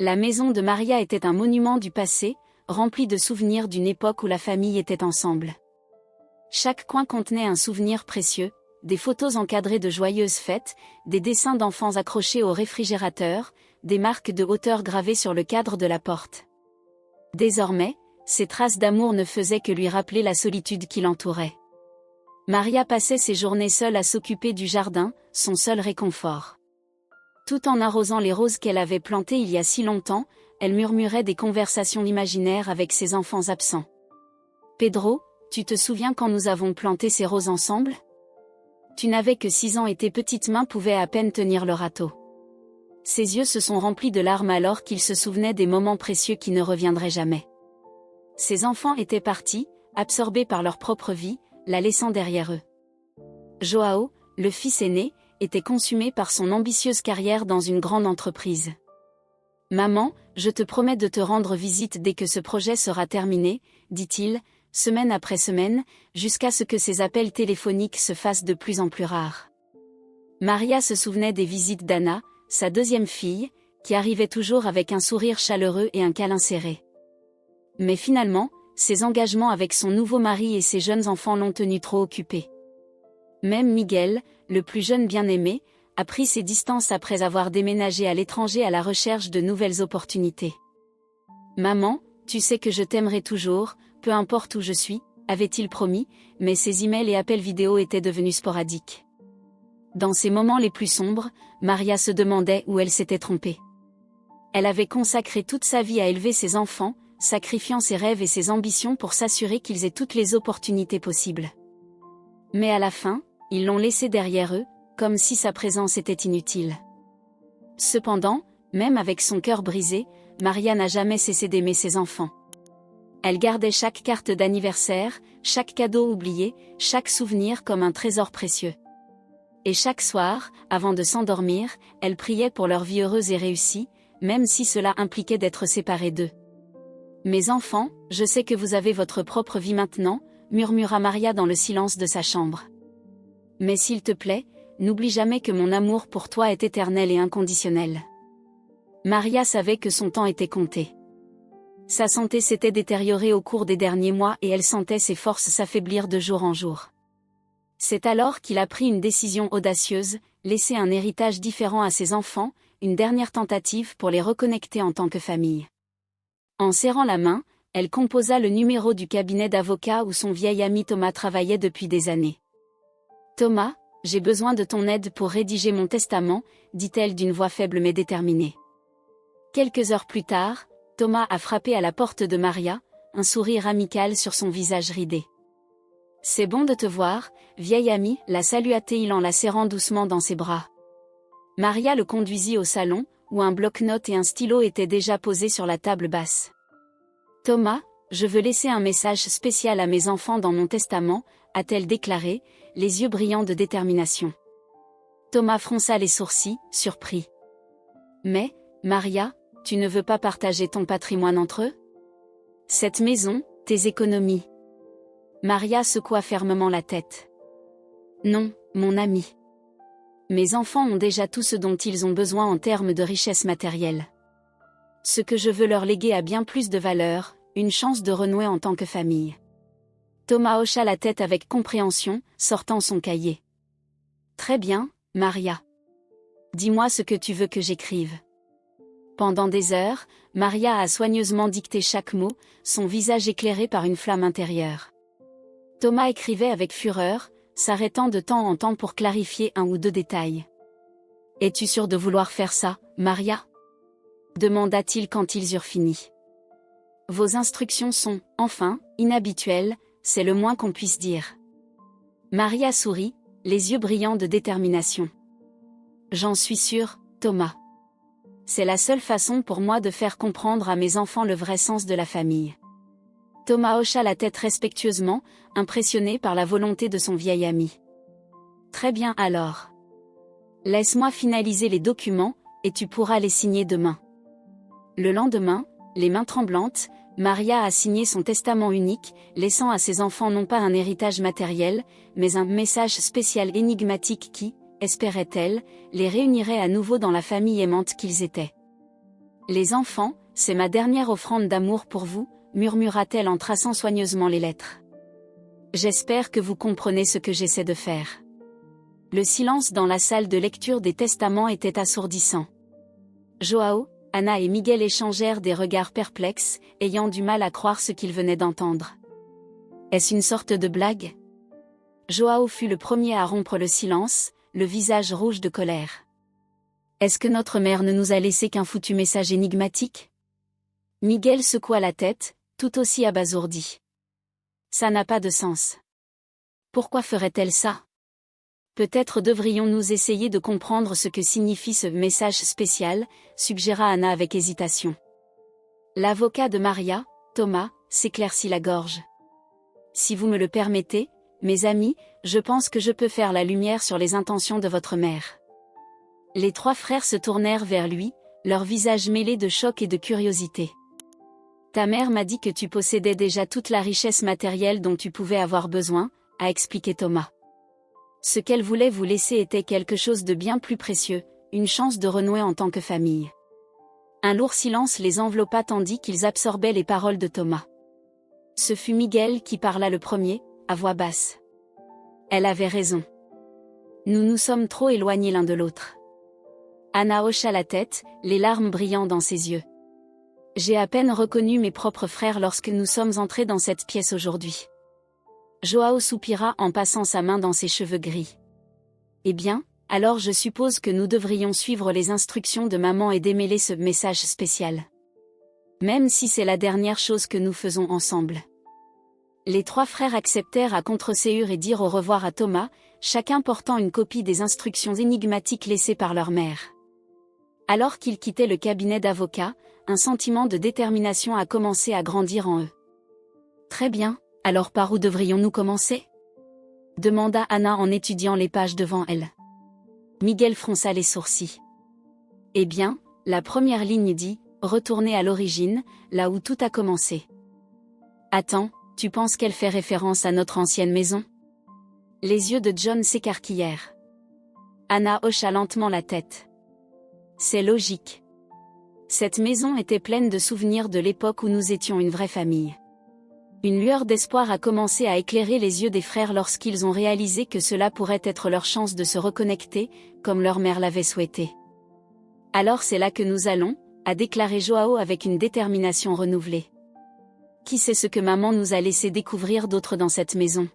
La maison de Maria était un monument du passé, rempli de souvenirs d'une époque où la famille était ensemble. Chaque coin contenait un souvenir précieux, des photos encadrées de joyeuses fêtes, des dessins d'enfants accrochés au réfrigérateur, des marques de hauteur gravées sur le cadre de la porte. Désormais, ces traces d'amour ne faisaient que lui rappeler la solitude qui l'entourait. Maria passait ses journées seule à s'occuper du jardin, son seul réconfort. Tout en arrosant les roses qu'elle avait plantées il y a si longtemps, elle murmurait des conversations imaginaires avec ses enfants absents. « Pedro, tu te souviens quand nous avons planté ces roses ensemble ? Tu n'avais que 6 ans et tes petites mains pouvaient à peine tenir le râteau. » Ses yeux se sont remplis de larmes alors qu'il se souvenait des moments précieux qui ne reviendraient jamais. Ses enfants étaient partis, absorbés par leur propre vie, la laissant derrière eux. Joao, le fils aîné, était consumé par son ambitieuse carrière dans une grande entreprise. « Maman, je te promets de te rendre visite dès que ce projet sera terminé, » dit-il, semaine après semaine, jusqu'à ce que ses appels téléphoniques se fassent de plus en plus rares. Maria se souvenait des visites d'Anna, sa deuxième fille, qui arrivait toujours avec un sourire chaleureux et un câlin serré. Mais finalement, ses engagements avec son nouveau mari et ses jeunes enfants l'ont tenue trop occupée. Même Miguel, le plus jeune bien-aimé, a pris ses distances après avoir déménagé à l'étranger à la recherche de nouvelles opportunités. « Maman, tu sais que je t'aimerai toujours, peu importe où je suis », avait-il promis, mais ses emails et appels vidéo étaient devenus sporadiques. Dans ces moments les plus sombres, Maria se demandait où elle s'était trompée. Elle avait consacré toute sa vie à élever ses enfants, sacrifiant ses rêves et ses ambitions pour s'assurer qu'ils aient toutes les opportunités possibles. Mais à la fin, ils l'ont laissé derrière eux, comme si sa présence était inutile. Cependant, même avec son cœur brisé, Maria n'a jamais cessé d'aimer ses enfants. Elle gardait chaque carte d'anniversaire, chaque cadeau oublié, chaque souvenir comme un trésor précieux. Et chaque soir, avant de s'endormir, elle priait pour leur vie heureuse et réussie, même si cela impliquait d'être séparée d'eux. « Mes enfants, je sais que vous avez votre propre vie maintenant », murmura Maria dans le silence de sa chambre. « Mais s'il te plaît, n'oublie jamais que mon amour pour toi est éternel et inconditionnel. » Maria savait que son temps était compté. Sa santé s'était détériorée au cours des derniers mois et elle sentait ses forces s'affaiblir de jour en jour. C'est alors qu'il a pris une décision audacieuse, laisser un héritage différent à ses enfants, une dernière tentative pour les reconnecter en tant que famille. En serrant la main, elle composa le numéro du cabinet d'avocat où son vieil ami Thomas travaillait depuis des années. « Thomas, j'ai besoin de ton aide pour rédiger mon testament », dit-elle d'une voix faible mais déterminée. Quelques heures plus tard, Thomas a frappé à la porte de Maria, un sourire amical sur son visage ridé. « C'est bon de te voir, vieille amie », la salua-t-il en la serrant doucement dans ses bras. Maria le conduisit au salon, où un bloc-notes et un stylo étaient déjà posés sur la table basse. « Thomas, je veux laisser un message spécial à mes enfants dans mon testament », a-t-elle déclaré, les yeux brillants de détermination. Thomas fronça les sourcils, surpris. « Mais, Maria, tu ne veux pas partager ton patrimoine entre eux ? Cette maison, tes économies. » Maria secoua fermement la tête. « Non, mon ami. Mes enfants ont déjà tout ce dont ils ont besoin en termes de richesse matérielle. Ce que je veux leur léguer a bien plus de valeur, une chance de renouer en tant que famille. » Thomas hocha la tête avec compréhension, sortant son cahier. « Très bien, Maria. Dis-moi ce que tu veux que j'écrive. » Pendant des heures, Maria a soigneusement dicté chaque mot, son visage éclairé par une flamme intérieure. Thomas écrivait avec fureur, s'arrêtant de temps en temps pour clarifier un ou deux détails. « Es-tu sûre de vouloir faire ça, Maria ?» demanda-t-il quand ils eurent fini. « Vos instructions sont, enfin, inhabituelles, c'est le moins qu'on puisse dire. » Maria sourit, les yeux brillants de détermination. « J'en suis sûre, Thomas. C'est la seule façon pour moi de faire comprendre à mes enfants le vrai sens de la famille. » Thomas hocha la tête respectueusement, impressionné par la volonté de son vieil ami. « Très bien alors. Laisse-moi finaliser les documents, et tu pourras les signer demain. » Le lendemain, les mains tremblantes, Maria a signé son testament unique, laissant à ses enfants non pas un héritage matériel, mais un message spécial énigmatique qui, espérait-elle, les réunirait à nouveau dans la famille aimante qu'ils étaient. Les enfants, c'est ma dernière offrande d'amour pour vous, murmura-t-elle en traçant soigneusement les lettres. J'espère que vous comprenez ce que j'essaie de faire. Le silence dans la salle de lecture des testaments était assourdissant. Joao, Anna et Miguel échangèrent des regards perplexes, ayant du mal à croire ce qu'ils venaient d'entendre. Est-ce une sorte de blague? Joao fut le premier à rompre le silence, le visage rouge de colère. Est-ce que notre mère ne nous a laissé qu'un foutu message énigmatique? Miguel secoua la tête, tout aussi abasourdi. Ça n'a pas de sens. Pourquoi ferait-elle ça? Peut-être devrions-nous essayer de comprendre ce que signifie ce message spécial, suggéra Anna avec hésitation. L'avocat de Maria, Thomas, s'éclaircit la gorge. Si vous me le permettez, mes amis, je pense que je peux faire la lumière sur les intentions de votre mère. Les trois frères se tournèrent vers lui, leurs visages mêlés de choc et de curiosité. Ta mère m'a dit que tu possédais déjà toute la richesse matérielle dont tu pouvais avoir besoin, a expliqué Thomas. Ce qu'elle voulait vous laisser était quelque chose de bien plus précieux, une chance de renouer en tant que famille. Un lourd silence les enveloppa tandis qu'ils absorbaient les paroles de Thomas. Ce fut Miguel qui parla le premier, à voix basse. Elle avait raison. Nous nous sommes trop éloignés l'un de l'autre. Anna hocha la tête, les larmes brillant dans ses yeux. J'ai à peine reconnu mes propres frères lorsque nous sommes entrés dans cette pièce aujourd'hui. Joao soupira en passant sa main dans ses cheveux gris. Eh bien, alors je suppose que nous devrions suivre les instructions de maman et démêler ce message spécial. Même si c'est la dernière chose que nous faisons ensemble. Les trois frères acceptèrent à contre-séhur et dirent au revoir à Thomas, chacun portant une copie des instructions énigmatiques laissées par leur mère. Alors qu'ils quittaient le cabinet d'avocat, un sentiment de détermination a commencé à grandir en eux. Très bien. Alors par où devrions-nous commencer? Demanda Anna en étudiant les pages devant elle. Miguel fronça les sourcils. Eh bien, la première ligne dit « Retourner à l'origine, là où tout a commencé ». Attends, tu penses qu'elle fait référence à notre ancienne maison? Les yeux de John s'écarquillèrent. Anna hocha lentement la tête. C'est logique. Cette maison était pleine de souvenirs de l'époque où nous étions une vraie famille. Une lueur d'espoir a commencé à éclairer les yeux des frères lorsqu'ils ont réalisé que cela pourrait être leur chance de se reconnecter, comme leur mère l'avait souhaité. Alors c'est là que nous allons, a déclaré Joao avec une détermination renouvelée. Qui sait ce que maman nous a laissé découvrir d'autre dans cette maison?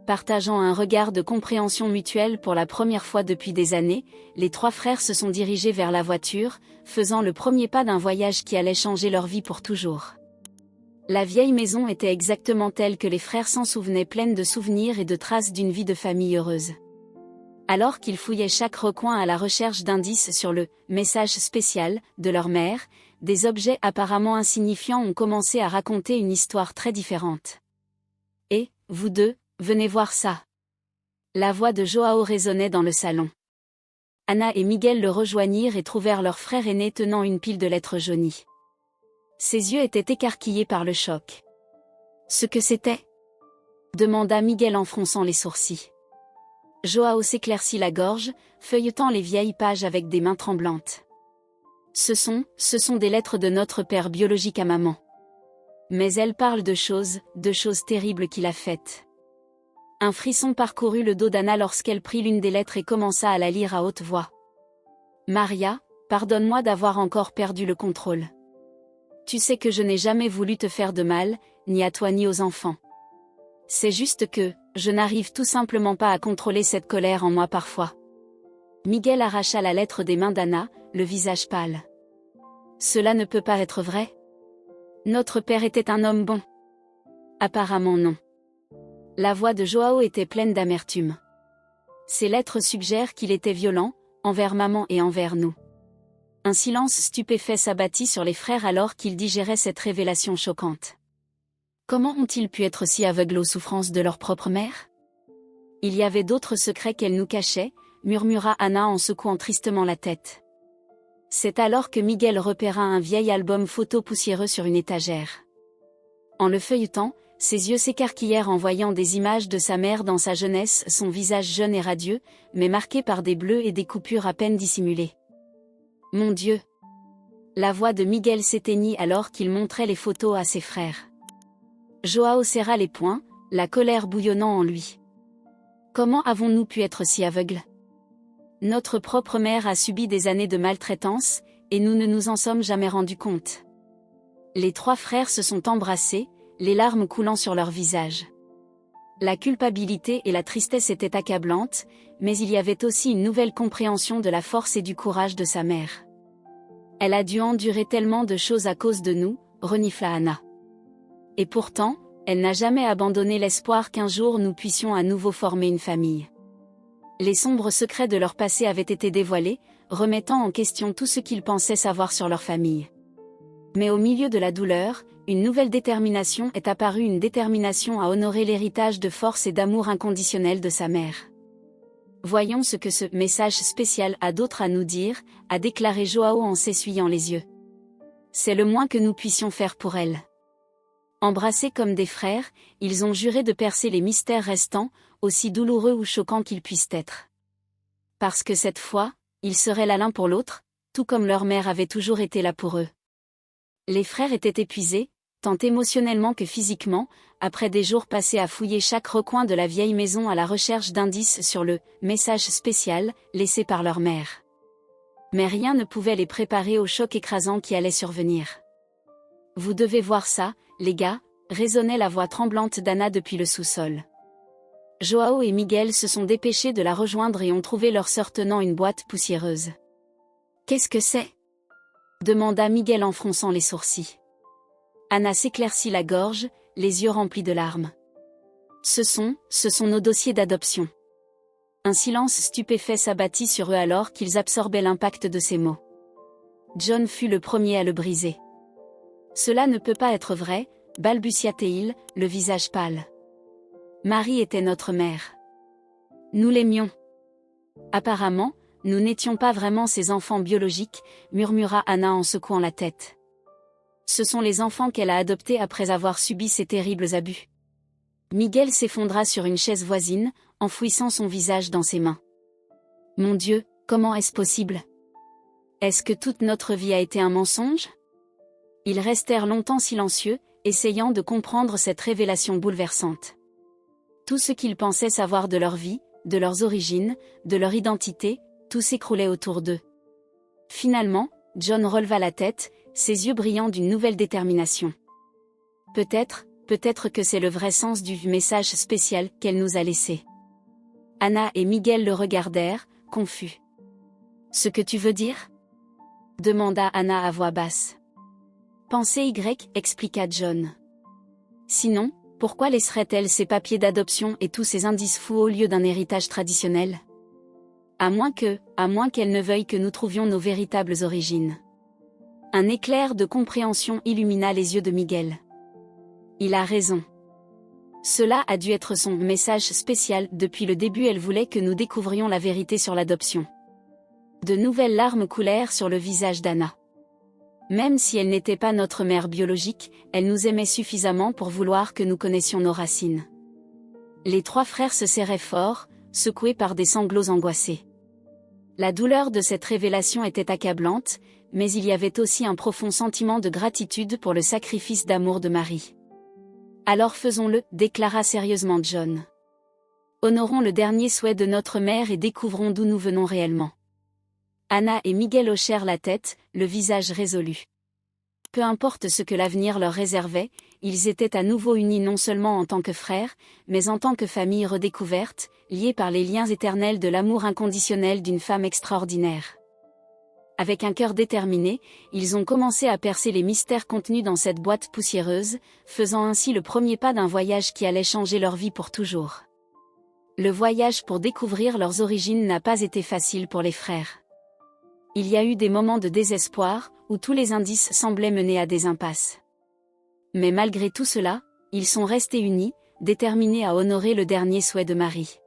Partageant un regard de compréhension mutuelle pour la première fois depuis des années, les trois frères se sont dirigés vers la voiture, faisant le premier pas d'un voyage qui allait changer leur vie pour toujours. La vieille maison était exactement telle que les frères s'en souvenaient, pleine de souvenirs et de traces d'une vie de famille heureuse. Alors qu'ils fouillaient chaque recoin à la recherche d'indices sur le « message spécial » de leur mère, des objets apparemment insignifiants ont commencé à raconter une histoire très différente. « Et, vous deux, venez voir ça !» La voix de Joao résonnait dans le salon. Anna et Miguel le rejoignirent et trouvèrent leur frère aîné tenant une pile de lettres jaunies. Ses yeux étaient écarquillés par le choc. Ce que c'était? Demanda Miguel en fronçant les sourcils. Joao s'éclaircit la gorge, feuilletant les vieilles pages avec des mains tremblantes. Ce sont des lettres de notre père biologique à maman. Mais elles parlent de choses terribles qu'il a faites. Un frisson parcourut le dos d'Anna lorsqu'elle prit l'une des lettres et commença à la lire à haute voix. Maria, pardonne-moi d'avoir encore perdu le contrôle. Tu sais que je n'ai jamais voulu te faire de mal, ni à toi ni aux enfants. C'est juste que, je n'arrive tout simplement pas à contrôler cette colère en moi parfois. Miguel arracha la lettre des mains d'Anna, le visage pâle. Cela ne peut pas être vrai. Notre père était un homme bon. Apparemment non. La voix de Joao était pleine d'amertume. Ces lettres suggèrent qu'il était violent, envers maman et envers nous. Un silence stupéfait s'abattit sur les frères alors qu'ils digéraient cette révélation choquante. Comment ont-ils pu être si aveugles aux souffrances de leur propre mère? Il y avait d'autres secrets qu'elle nous cachait, murmura Anna en secouant tristement la tête. C'est alors que Miguel repéra un vieil album photo poussiéreux sur une étagère. En le feuilletant, ses yeux s'écarquillèrent en voyant des images de sa mère dans sa jeunesse, son visage jeune et radieux, mais marqué par des bleus et des coupures à peine dissimulées. Mon Dieu! La voix de Miguel s'éteignit alors qu'il montrait les photos à ses frères. Joao serra les poings, la colère bouillonnant en lui. Comment avons-nous pu être si aveugles? Notre propre mère a subi des années de maltraitance, et nous ne nous en sommes jamais rendus compte. Les trois frères se sont embrassés, les larmes coulant sur leurs visages. La culpabilité et la tristesse étaient accablantes, mais il y avait aussi une nouvelle compréhension de la force et du courage de sa mère. Elle a dû endurer tellement de choses à cause de nous, renifla Anna. Et pourtant, elle n'a jamais abandonné l'espoir qu'un jour nous puissions à nouveau former une famille. Les sombres secrets de leur passé avaient été dévoilés, remettant en question tout ce qu'ils pensaient savoir sur leur famille. Mais au milieu de la douleur, une nouvelle détermination est apparue, une détermination à honorer l'héritage de force et d'amour inconditionnel de sa mère. Voyons ce que ce message spécial a d'autre à nous dire, a déclaré Joao en s'essuyant les yeux. C'est le moins que nous puissions faire pour elle. Embrassés comme des frères, ils ont juré de percer les mystères restants, aussi douloureux ou choquants qu'ils puissent être. Parce que cette fois, ils seraient là l'un pour l'autre, tout comme leur mère avait toujours été là pour eux. Les frères étaient épuisés, tant émotionnellement que physiquement, après des jours passés à fouiller chaque recoin de la vieille maison à la recherche d'indices sur le message spécial laissé par leur mère. Mais rien ne pouvait les préparer au choc écrasant qui allait survenir. Vous devez voir ça, les gars, résonnait la voix tremblante d'Anna depuis le sous-sol. Joao et Miguel se sont dépêchés de la rejoindre et ont trouvé leur sœur tenant une boîte poussiéreuse. Qu'est-ce que c'est? Demanda Miguel en fronçant les sourcils. Anna s'éclaircit la gorge, les yeux remplis de larmes. Ce sont nos dossiers d'adoption. Un silence stupéfait s'abattit sur eux alors qu'ils absorbaient l'impact de ces mots. John fut le premier à le briser. Cela ne peut pas être vrai, balbutia-t-il, le visage pâle. Marie était notre mère. Nous l'aimions. Apparemment, nous n'étions pas vraiment ses enfants biologiques, murmura Anna en secouant la tête. Ce sont les enfants qu'elle a adoptés après avoir subi ces terribles abus. Miguel s'effondra sur une chaise voisine, enfouissant son visage dans ses mains. Mon Dieu, comment est-ce possible? Est-ce que toute notre vie a été un mensonge? Ils restèrent longtemps silencieux, essayant de comprendre cette révélation bouleversante. Tout ce qu'ils pensaient savoir de leur vie, de leurs origines, de leur identité, tout s'écroulait autour d'eux. Finalement, John releva la tête, ses yeux brillants d'une nouvelle détermination. Peut-être que c'est le vrai sens du message spécial qu'elle nous a laissé. Anna et Miguel le regardèrent, confus. Ce que tu veux dire? Demanda Anna à voix basse. Pensée Y, expliqua John. Sinon, pourquoi laisserait-elle ces papiers d'adoption et tous ces indices fous au lieu d'un héritage traditionnel? À moins qu'elle ne veuille que nous trouvions nos véritables origines. Un éclair de compréhension illumina les yeux de Miguel. Il a raison. Cela a dû être son message spécial. Depuis le début, elle voulait que nous découvrions la vérité sur l'adoption. De nouvelles larmes coulèrent sur le visage d'Anna. Même si elle n'était pas notre mère biologique, elle nous aimait suffisamment pour vouloir que nous connaissions nos racines. Les trois frères se serraient fort, secoués par des sanglots angoissés. La douleur de cette révélation était accablante, mais il y avait aussi un profond sentiment de gratitude pour le sacrifice d'amour de Marie. Alors faisons-le, déclara sérieusement John. Honorons le dernier souhait de notre mère et découvrons d'où nous venons réellement. Anna et Miguel hochèrent la tête, le visage résolu. Peu importe ce que l'avenir leur réservait, ils étaient à nouveau unis non seulement en tant que frères, mais en tant que famille redécouverte, liés par les liens éternels de l'amour inconditionnel d'une femme extraordinaire. Avec un cœur déterminé, ils ont commencé à percer les mystères contenus dans cette boîte poussiéreuse, faisant ainsi le premier pas d'un voyage qui allait changer leur vie pour toujours. Le voyage pour découvrir leurs origines n'a pas été facile pour les frères. Il y a eu des moments de désespoir, où tous les indices semblaient mener à des impasses. Mais malgré tout cela, ils sont restés unis, déterminés à honorer le dernier souhait de Marie.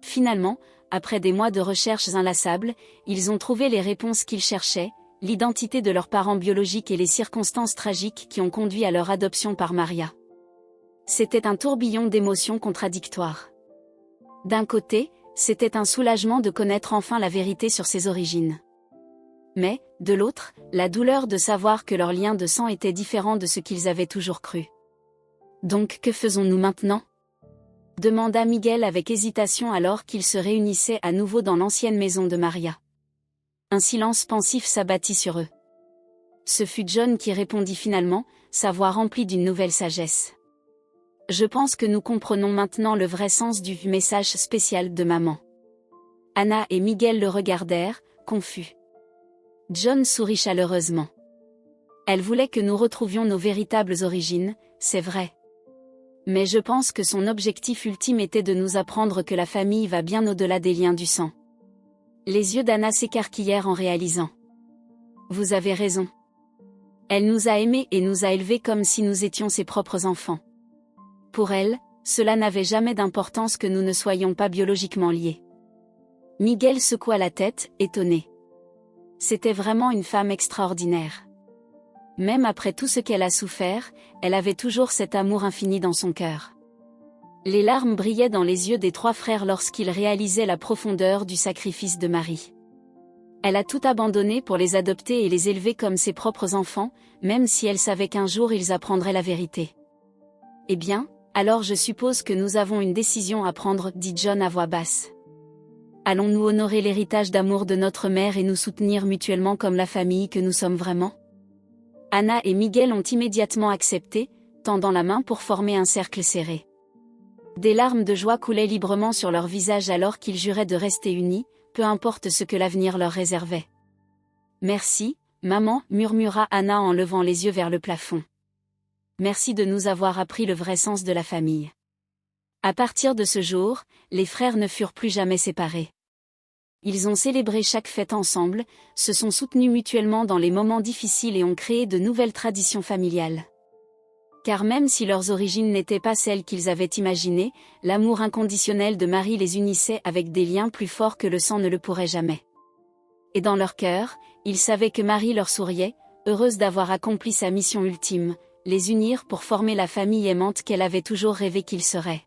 Finalement, après des mois de recherches inlassables, ils ont trouvé les réponses qu'ils cherchaient, l'identité de leurs parents biologiques et les circonstances tragiques qui ont conduit à leur adoption par Maria. C'était un tourbillon d'émotions contradictoires. D'un côté, c'était un soulagement de connaître enfin la vérité sur ses origines. Mais, de l'autre, la douleur de savoir que leur lien de sang était différent de ce qu'ils avaient toujours cru. Donc que faisons-nous maintenant ? Demanda Miguel avec hésitation alors qu'ils se réunissaient à nouveau dans l'ancienne maison de Maria. Un silence pensif s'abattit sur eux. Ce fut John qui répondit finalement, sa voix remplie d'une nouvelle sagesse. Je pense que nous comprenons maintenant le vrai sens du message spécial de maman. Anna et Miguel le regardèrent, confus. John sourit chaleureusement. Elle voulait que nous retrouvions nos véritables origines, c'est vrai. Mais je pense que son objectif ultime était de nous apprendre que la famille va bien au-delà des liens du sang. Les yeux d'Anna s'écarquillèrent en réalisant. Vous avez raison. Elle nous a aimés et nous a élevés comme si nous étions ses propres enfants. Pour elle, cela n'avait jamais d'importance que nous ne soyons pas biologiquement liés. Miguel secoua la tête, étonné. C'était vraiment une femme extraordinaire. Même après tout ce qu'elle a souffert, elle avait toujours cet amour infini dans son cœur. Les larmes brillaient dans les yeux des trois frères lorsqu'ils réalisaient la profondeur du sacrifice de Marie. Elle a tout abandonné pour les adopter et les élever comme ses propres enfants, même si elle savait qu'un jour ils apprendraient la vérité. Eh bien, alors je suppose que nous avons une décision à prendre, dit John à voix basse. Allons-nous honorer l'héritage d'amour de notre mère et nous soutenir mutuellement comme la famille que nous sommes vraiment ? Anna et Miguel ont immédiatement accepté, tendant la main pour former un cercle serré. Des larmes de joie coulaient librement sur leurs visages alors qu'ils juraient de rester unis, peu importe ce que l'avenir leur réservait. Merci, maman, murmura Anna en levant les yeux vers le plafond. Merci de nous avoir appris le vrai sens de la famille. À partir de ce jour, les frères ne furent plus jamais séparés. Ils ont célébré chaque fête ensemble, se sont soutenus mutuellement dans les moments difficiles et ont créé de nouvelles traditions familiales. Car même si leurs origines n'étaient pas celles qu'ils avaient imaginées, l'amour inconditionnel de Marie les unissait avec des liens plus forts que le sang ne le pourrait jamais. Et dans leur cœur, ils savaient que Marie leur souriait, heureuse d'avoir accompli sa mission ultime, les unir pour former la famille aimante qu'elle avait toujours rêvé qu'ils seraient.